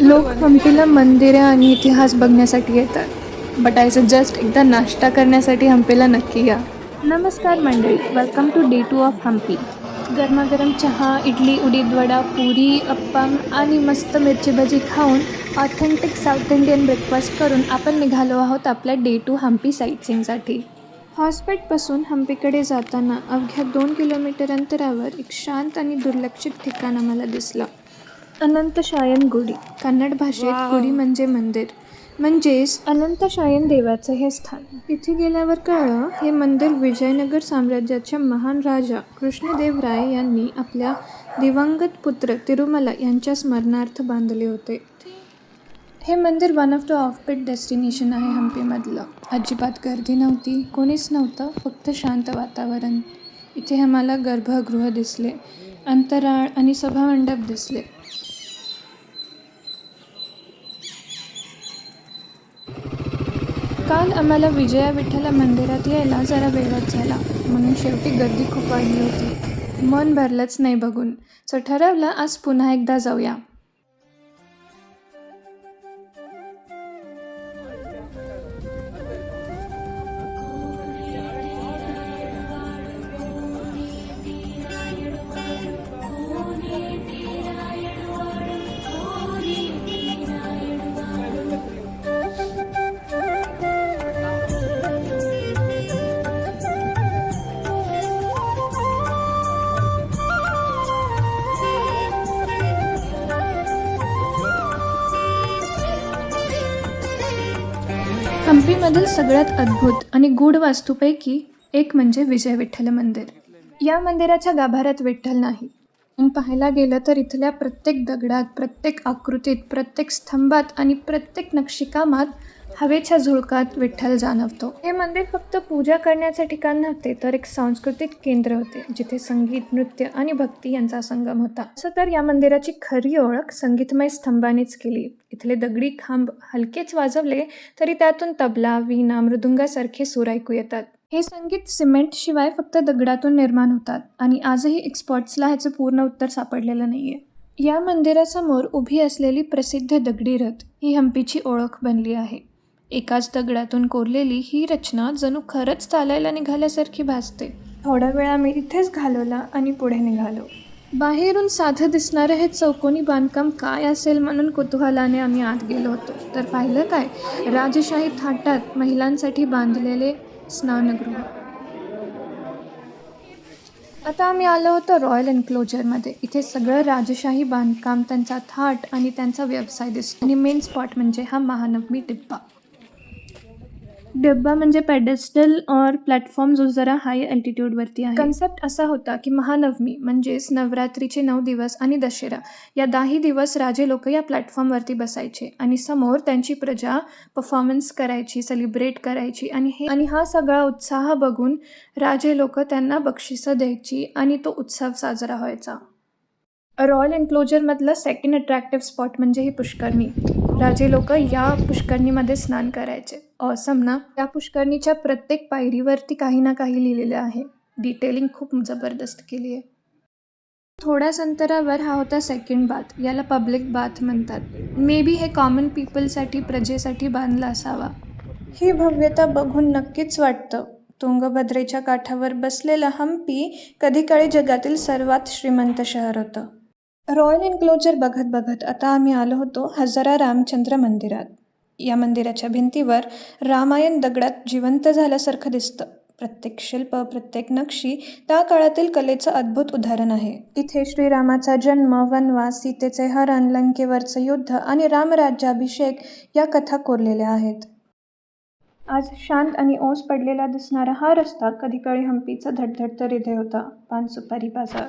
लोक हम्पीला मंदिरे आणि इतिहास बघण्यासाठी येतात, बट आय सजेस्ट एकदा नाश्ता करण्यासाठी हम्पीला नक्की या. नमस्कार मंडळी, welcome to day 2 of Hampi. गरमागरम चहा, इडली, उडीद वडा, पुरी, अप्पम आणि मस्त मिरची भजी खाऊन ऑथेंटिक साऊथ इंडियन ब्रेकफास्ट करून आपण निघालो आहोत आपल्या डे 2 हम्पी साईटसीइंगसाठी. हॉस्पेटपासून हम्पीकडे जाताना अवघ्या 2 किलोमीटर अंतरावर एक शांत आणि दुर्लक्षित ठिकाण आम्हाला दिसलं. अनंतशयन गुडी. कन्नड भाषेत गुडी म्हणजे मंदिर, म्हणजेच अनंतशयन देवाचं हे स्थान. तिथे गेल्यावर कळलं, हे मंदिर विजयनगर साम्राज्याच्या महान राजा कृष्णदेवराय यांनी आपल्या दिवंगत पुत्र तिरुमला यांच्या स्मरणार्थ बांधले होते. हे मंदिर one of the offbeat destination आहे हम्पीमधलं. अजिबात गर्दी नव्हती, कोणीच नव्हतं, फक्त शांत वातावरण. इथे आम्हाला गर्भगृह दिसले, अंतराळ आणि सभामंडप दिसले. काल आम्हाला विजया विठ्ठल मंदिरात यायला जरा वेळच झाला, म्हणून शेवटी गर्दी खूप वाढली होती. मन भरलंच नाही बघून, सो ठरवलं आज पुन्हा एकदा जाऊया. हम्पीमधील सगळ्यात अद्भुत आणि गूढ वास्तूपैकी एक म्हणजे विजय विठ्ठल मंदिर. या मंदिराच्या गाभाऱ्यात विठ्ठल नाही, पण पाहायला गेलं तर इथल्या प्रत्येक दगडात, प्रत्येक आकृतीत, प्रत्येक स्तंभात आणि प्रत्येक नक्षीकामात हवेच्या झुळकात विठ्ठल जाणवतो. हे मंदिर फक्त पूजा करण्याचे ठिकाण नव्हते, तर एक सांस्कृतिक केंद्र होते, जिथे संगीत, नृत्य आणि भक्ती यांचा संगम होता. असं तर या मंदिराची खरी ओळख संगीतमय स्तंभानेच केली. इथले दगडी खांब हलकेच वाजवले तरी त्यातून तबला, वीणा, मृदुंगासारखे सूर ऐकू येतात. हे संगीत सिमेंट शिवाय फक्त दगडातून निर्माण होतात आणि आजही एक्सपर्ट्सला ह्याचं पूर्ण उत्तर सापडलेलं नाहीये. या मंदिरासमोर उभी असलेली प्रसिद्ध दगडी रथ ही हम्पीची ओळख बनली आहे. एकाच दगडातून कोरलेली ही रचना जणू खरंच चालायला निघाल्यासारखी भासते. थोडा वेळ आम्ही इथेच घालवला आणि पुढे निघालो. बाहेरून साधं दिसणारं हे चौकोनी बांधकाम काय असेल म्हणून कुतूहलाने आम्ही आत गेलो होतो, तर पाहिलं काय, राजशाही थाटात महिलांसाठी बांधलेले स्नानगृह. आता आम्ही आलो होतो रॉयल एन्क्लोजरमध्ये. इथे सगळं राजशाही बांधकाम, त्यांचा थाट आणि त्यांचा व्यवसाय दिसतो. आणि मेन स्पॉट म्हणजे हा महानवमी डिब्बा. डिब्बा म्हणजे पेडेस्टल और प्लॅटफॉर्म, जो जरा हाय अल्टिट्यूडवरती आहे. कन्सेप्ट असा होता की महानवमी म्हणजेच नवरात्रीचे 9 दिवस आणि दशेरा या 10 दिवस राजे लोक या प्लॅटफॉर्मवरती बसायचे आणि समोर त्यांची प्रजा परफॉर्मन्स करायची, सेलिब्रेट करायची आणि हा सगळा उत्साह बघून राजे लोक त्यांना बक्षिसं द्यायची आणि तो उत्सव साजरा व्हायचा. रॉयल एन्क्लोजरमधलं सेकंड अट्रॅक्टिव्ह स्पॉट म्हणजे ही पुष्करणी. राजे लोक या पुष्करणीमध्ये स्नान करायचे. ऑसम ना? या पुष्करणीच्या प्रत्येक पायरीवरती काही ना काही लिहिलेलं आहे. डिटेलिंग खूप जबरदस्त केली आहे. थोड्याच अंतरावर हा होता सेकंड बाथ. याला पब्लिक बाथ म्हणतात. मे बी हे कॉमन पीपलसाठी, प्रजेसाठी बांधलं असावा. ही भव्यता बघून नक्कीच वाटतं, तुंगभद्रेच्या काठावर बसलेलं हम्पी कधी काळी जगातील सर्वात श्रीमंत शहर होतं. रॉयल एन्क्लोजर बघत बघत आता आम्ही आलो होतो हजारा रामचंद्र मंदिरात. या मंदिराच्या भिंतीवर रामायण दगडात जिवंत झाल्यासारखं दिसतं. प्रत्येक शिल्प, प्रत्येक नक्षी त्या काळातील कलेचं अद्भुत उदाहरण आहे. इथे श्रीरामाचा जन्म, वनवास, सीतेचे हरण, लंकेवरचं युद्ध आणि रामराज्याभिषेक या कथा कोरलेल्या आहेत. आज शांत आणि ओस पडलेला दिसणारा हा रस्ता कधी काळी हम्पीचा धडधडतं हृदय होता. पान सुपारी बाजार.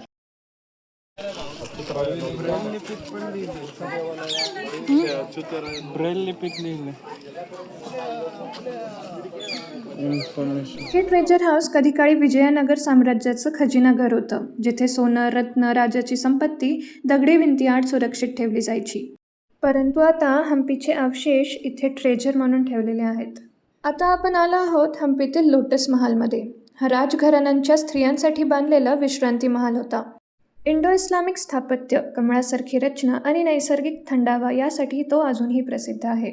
हे ट्रेजर हाऊस कधी काळी विजयनगर साम्राज्याचं खजिना घर होतं, जिथे सोनं, रत्न, राजाची संपत्ती दगडी भिंतीआड सुरक्षित ठेवली जायची. परंतु आता हम्पीचे अवशेष इथे ट्रेजर म्हणून ठेवलेले आहेत. आता आपण आलो आहोत हम्पीतील लोटस महालमध्ये. हा राजघराण्यांच्या स्त्रियांसाठी बांधलेला विश्रांती महाल होता. इंडो इस्लामिक स्थापत्य, कमळासारखी रचना आणि नैसर्गिक थंडावा यासाठी तो अजूनही प्रसिद्ध आहे.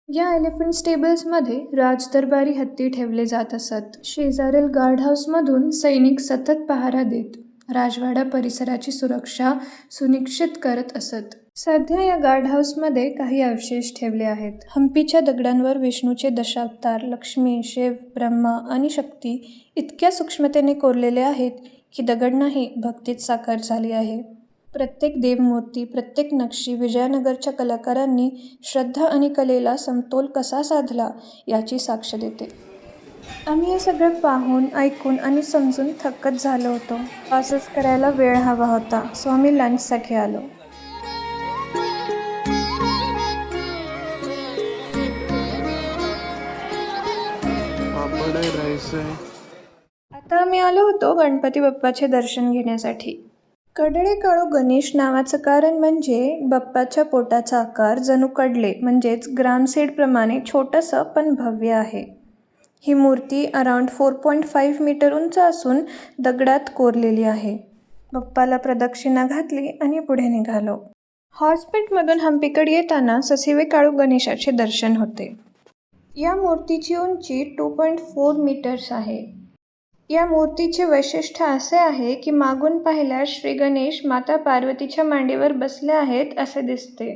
या एलिफंट स्टेबल्समध्ये राजदरबारी हत्ती ठेवले जात असत. शेजारील गार्ड हाऊसमधून सैनिक सतत पहारा देत राजवाडा परिसराची सुरक्षा सुनिश्चित करत असत. सध्या या गार्ड हाऊसमध्ये काही अवशेष ठेवले आहेत. हम्पीच्या दगडांवर विष्णूचे दशावतार, लक्ष्मी, शिव, ब्रह्मा आणि शक्ती इतक्या सूक्ष्मतेने कोरलेले आहेत की दगड नाही, भक्तीत साकार झाली आहे. प्रत्येक देवमूर्ती, प्रत्येक नक्षी विजयनगरच्या कलाकारांनी श्रद्धा आणि कलेला समतोल कसा साधला याची साक्ष देते. आम्ही हे सगळं पाहून, ऐकून आणि समजून थक्कच झालो होतो. असंच करायला वेळ हवा होता, सो आम्ही लंचसाठी आलो. आता आम्ही आलो होतो गणपती बाप्पाचे दर्शन घेण्यासाठी. कडळे काळू गणेश नावाचं कारण म्हणजे बाप्पाच्या पोटाचा आकार जणू कडले म्हणजेच ग्रामसेडप्रमाणे छोटंसं पण भव्य आहे. ही मूर्ती अराउंड 4.5 मीटर उंच असून दगडात कोरलेली आहे. बाप्पाला प्रदक्षिणा घातली आणि पुढे निघालो. हॉर्सपीटमधून हम्पीकडे येताना ससिवे काळू गणेशाचे दर्शन होते. या मूर्तीची उंची 2.4 मीटर्स आहे. या मूर्तीचे वैशिष्ट्य असे आहे की मागून पाहिल्यास श्री गणेश माता पार्वतीच्या मांडीवर बसले आहेत असे दिसते.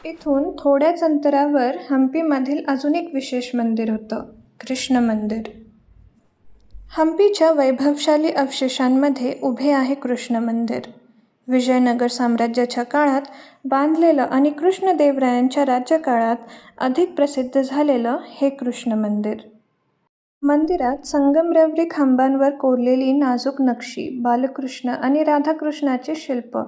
इथून थोड्याच अंतरावर हम्पीमधील अजून एक विशेष मंदिर होतं, कृष्ण मंदिर. हम्पीच्या वैभवशाली अवशेषांमध्ये उभे आहे कृष्ण मंदिर. विजयनगर साम्राज्याच्या काळात बांधलेलं आणि कृष्णदेवरायांच्या राज्यकाळात अधिक प्रसिद्ध झालेलं हे कृष्ण मंदिर. मंदिरात संगमरवरी खांबांवर कोरलेली नाजूक नक्षी, बालकृष्ण आणि राधाकृष्णाचे शिल्प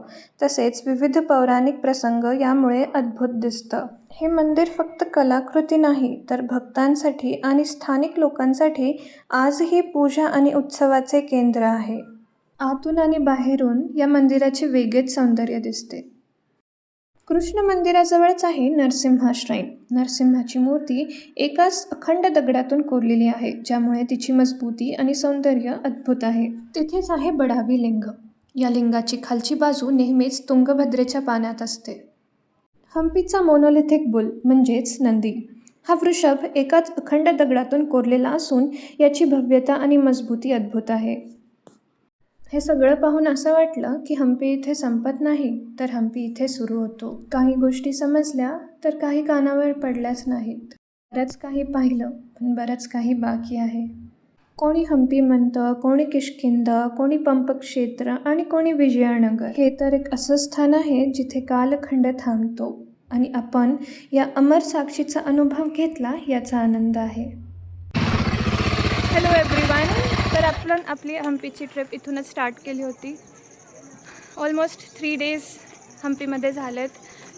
तसेच विविध पौराणिक प्रसंग यामुळे अद्भुत दिसतं. हे मंदिर फक्त कलाकृती नाही तर भक्तांसाठी आणि स्थानिक लोकांसाठी आजही पूजा आणि उत्सवाचे केंद्र आहे. आतून आणि बाहेरून या मंदिराचे वेगळेच सौंदर्य दिसते. कृष्ण मंदिराजवळच आहे नरसिंहा श्राईन. नरसिंहाची मूर्ती एकाच अखंड दगडातून कोरलेली आहे, ज्यामुळे तिची मजबूती आणि सौंदर्य अद्भुत आहे. तिथेच आहे बडावी लिंग. या लिंगाची खालची बाजू नेहमीच तुंगभद्रेच्या पाण्यात असते. हम्पीचा मोनोलिथिक बुल म्हणजेच नंदी हा वृषभ एकाच अखंड दगडातून कोरलेला असून याची भव्यता आणि मजबूती अद्भुत आहे. हे सगळं पाहून असं वाटलं की हम्पी इथे संपत नाही तर हम्पी इथे सुरू होतो. काही गोष्टी समजल्या तर काही कानावर पडल्याच नाहीत. बरंच काही पाहिलं पण बरंच काही बाकी आहे. कोणी हम्पी म्हणतं, कोणी किष्किंध, कोणी पंपक्षेत्र आणि कोणी विजयनगर. हे तर एक असं स्थान आहे जिथे कालखंड थांबतो आणि आपण या अमर साक्षीचा अनुभव घेतला याचा आनंद आहे. Hello everyone. तर आपण आपली हम्पीची ट्रिप इथूनच स्टार्ट केली होती. ऑलमोस्ट 3 डेज हम्पीमध्ये झालेत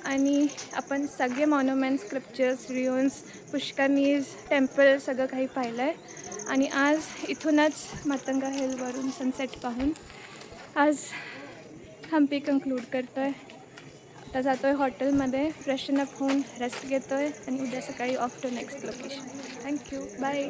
आणि आपण सगळे मॉन्युमेंट्स, स्क्रिप्चर्स, रिओन्स, पुष्करनीज, टेम्पल सगळं काही पाहिलं आहे. आणि आज इथूनच मतंगा हिलवरून सनसेट पाहून आज हम्पी कंक्लूड करतो आहे. आता जातो आहे हॉटेलमध्ये, फ्रेशन अप होऊन रेस्ट घेतो आहे आणि उद्या सकाळी off to next location. Thank you. Bye.